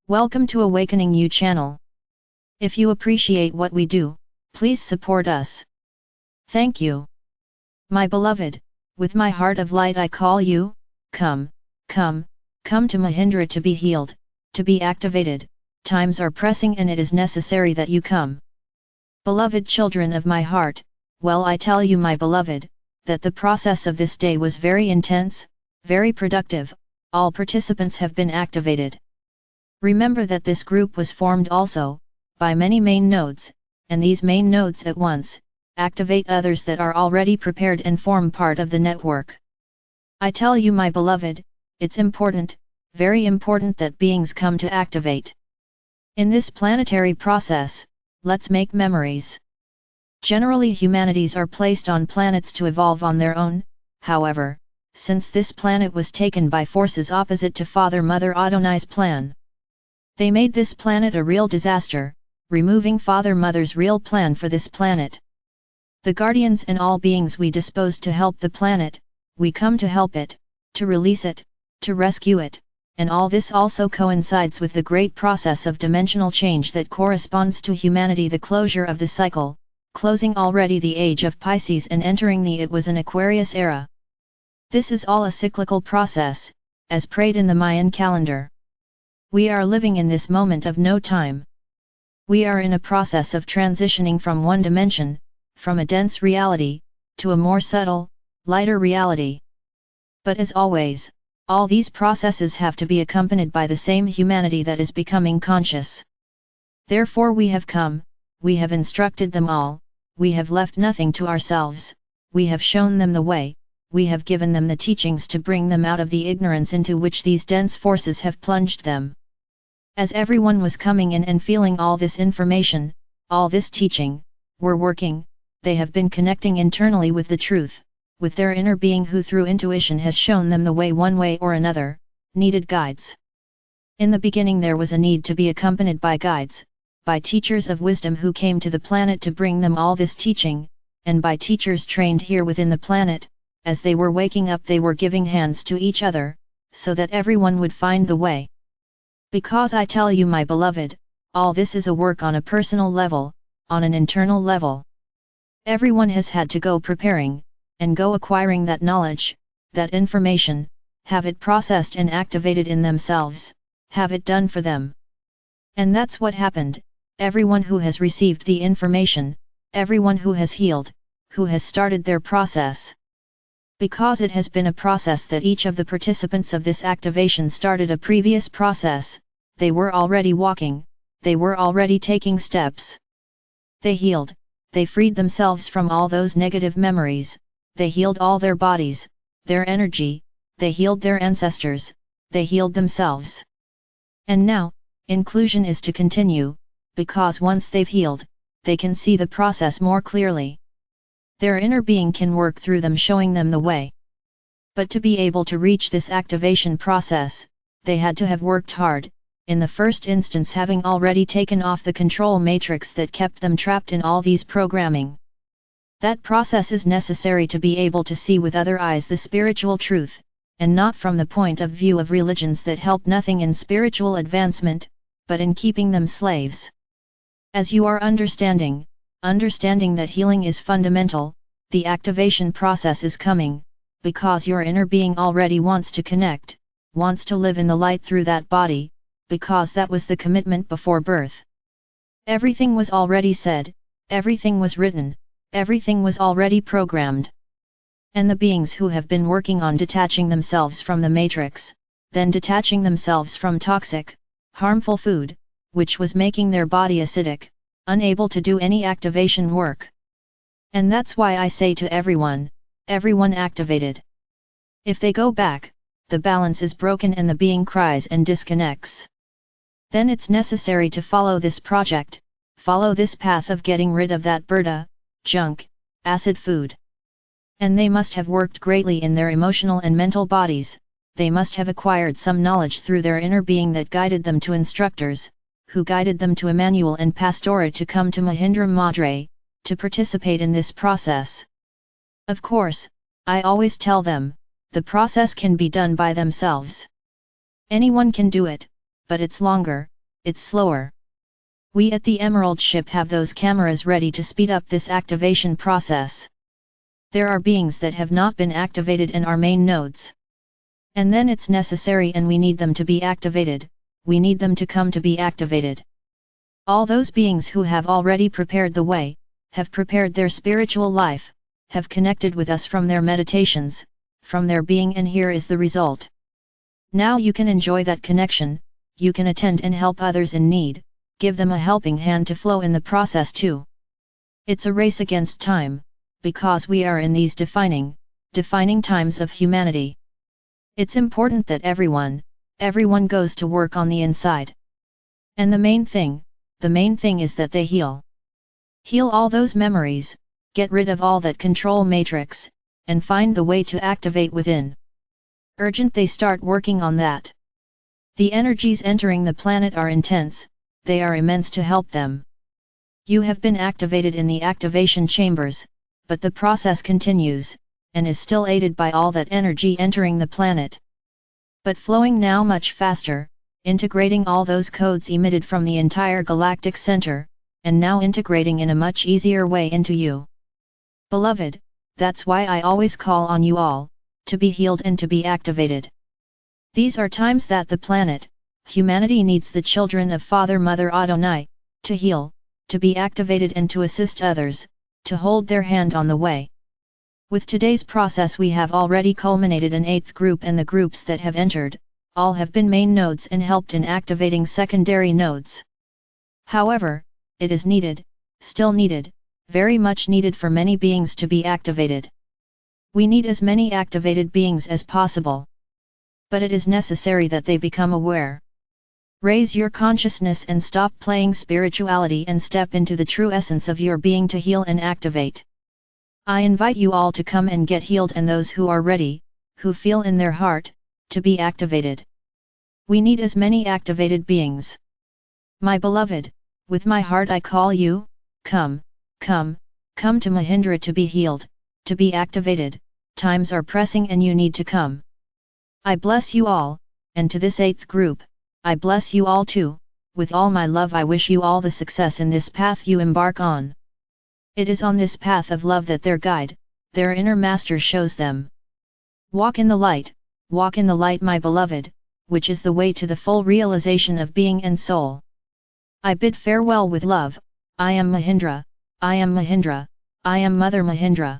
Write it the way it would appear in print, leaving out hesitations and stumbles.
Welcome to Awakening You channel. If you appreciate what we do, please support us. Thank you. My beloved, with my heart of light I call you, come to Mahindra to be healed, to be activated. Times are pressing and it is necessary that you come. Beloved children of my heart, well I tell you my beloved, that the process of this day was very intense, very productive, all participants have been activated. Remember that this group was formed also, by many main nodes, and these main nodes at once, activate others that are already prepared and form part of the network. I tell you my beloved, it's important, very important that beings come to activate. In this planetary process, let's make memories. Generally humanities are placed on planets to evolve on their own, however, since this planet was taken by forces opposite to Father Mother Adonai's plan. They made this planet a real disaster, removing Father Mother's real plan for this planet. The guardians and all beings we disposed to help the planet, we come to help it, to release it, to rescue it, and all this also coincides with the great process of dimensional change that corresponds to humanity, the closure of the cycle, closing already the age of Pisces and entering the it was an Aquarius era. This is all a cyclical process, as prayed in the Mayan calendar. We are living in this moment of no time. We are in a process of transitioning from one dimension, from a dense reality, to a more subtle, lighter reality. But as always, all these processes have to be accompanied by the same humanity that is becoming conscious. Therefore we have come, we have instructed them all, we have left nothing to ourselves, we have shown them the way, we have given them the teachings to bring them out of the ignorance into which these dense forces have plunged them. As everyone was coming in and feeling all this information, all this teaching, were working, they have been connecting internally with the truth, with their inner being who through intuition has shown them the way one way or another, needed guides. In the beginning there was a need to be accompanied by guides, by teachers of wisdom who came to the planet to bring them all this teaching, and by teachers trained here within the planet, as they were waking up they were giving hands to each other, so that everyone would find the way. Because I tell you my beloved, all this is a work on a personal level, on an internal level. Everyone has had to go preparing, and go acquiring that knowledge, that information, have it processed and activated in themselves, have it done for them. And that's what happened. Everyone who has received the information, everyone who has healed, who has started their process. Because it has been a process that each of the participants of this activation started a previous process, they were already walking, they were already taking steps. They healed, they freed themselves from all those negative memories, they healed all their bodies, their energy, they healed their ancestors, they healed themselves. And now, inclusion is to continue, because once they've healed, they can see the process more clearly. Their inner being can work through them showing them the way. But to be able to reach this activation process, they had to have worked hard, in the first instance having already taken off the control matrix that kept them trapped in all these programming. That process is necessary to be able to see with other eyes the spiritual truth, and not from the point of view of religions that help nothing in spiritual advancement, but in keeping them slaves. As you are understanding that healing is fundamental, the activation process is coming, because your inner being already wants to connect, wants to live in the light through that body, because that was the commitment before birth. Everything was already said, everything was written, everything was already programmed. And the beings who have been working on detaching themselves from the matrix, then detaching themselves from toxic, harmful food, which was making their body acidic, unable to do any activation work. And that's why I say to everyone activated. If they go back, the balance is broken and the being cries and disconnects. Then it's necessary to follow this project, follow this path of getting rid of that burda, junk, acid food. And they must have worked greatly in their emotional and mental bodies, they must have acquired some knowledge through their inner being that guided them to instructors, who guided them to Emmanuel and Pastora to come to Mahindra Madre, to participate in this process. Of course, I always tell them, the process can be done by themselves. Anyone can do it, but it's longer, it's slower. We at the Emerald ship have those cameras ready to speed up this activation process. There are beings that have not been activated in our main nodes. And then it's necessary and we need them to be activated, we need them to come to be activated. All those beings who have already prepared the way, have prepared their spiritual life, have connected with us from their meditations, from their being, and here is the result. Now you can enjoy that connection, you can attend and help others in need, give them a helping hand to flow in the process too. It's a race against time, because we are in these defining times of humanity. It's important that everyone goes to work on the inside. And the main thing is that they heal. Heal all those memories, get rid of all that control matrix, and find the way to activate within. Urgent they start working on that. The energies entering the planet are intense, they are immense to help them. You have been activated in the activation chambers, but the process continues, and is still aided by all that energy entering the planet. But flowing now much faster, integrating all those codes emitted from the entire galactic center, and now integrating in a much easier way into you. Beloved, that's why I always call on you all, to be healed and to be activated. These are times that the planet, humanity needs the children of Father Mother Adonai, to heal, to be activated and to assist others, to hold their hand on the way. With today's process we have already culminated an 8th group, and the groups that have entered, all have been main nodes and helped in activating secondary nodes. However, it is needed, still needed, very much needed for many beings to be activated. We need as many activated beings as possible. But it is necessary that they become aware. Raise your consciousness and stop playing spirituality and step into the true essence of your being to heal and activate. I invite you all to come and get healed, and those who are ready, who feel in their heart, to be activated. We need as many activated beings. My beloved, with my heart I call you, come to Mahindra to be healed, to be activated, times are pressing and you need to come. I bless you all, and to this 8th group, I bless you all too, with all my love I wish you all the success in this path you embark on. It is on this path of love that their guide, their inner master shows them. Walk in the light my beloved, which is the way to the full realization of being and soul. I bid farewell with love, I am Mahindra, I am Mahindra, I am Mother Mahindra.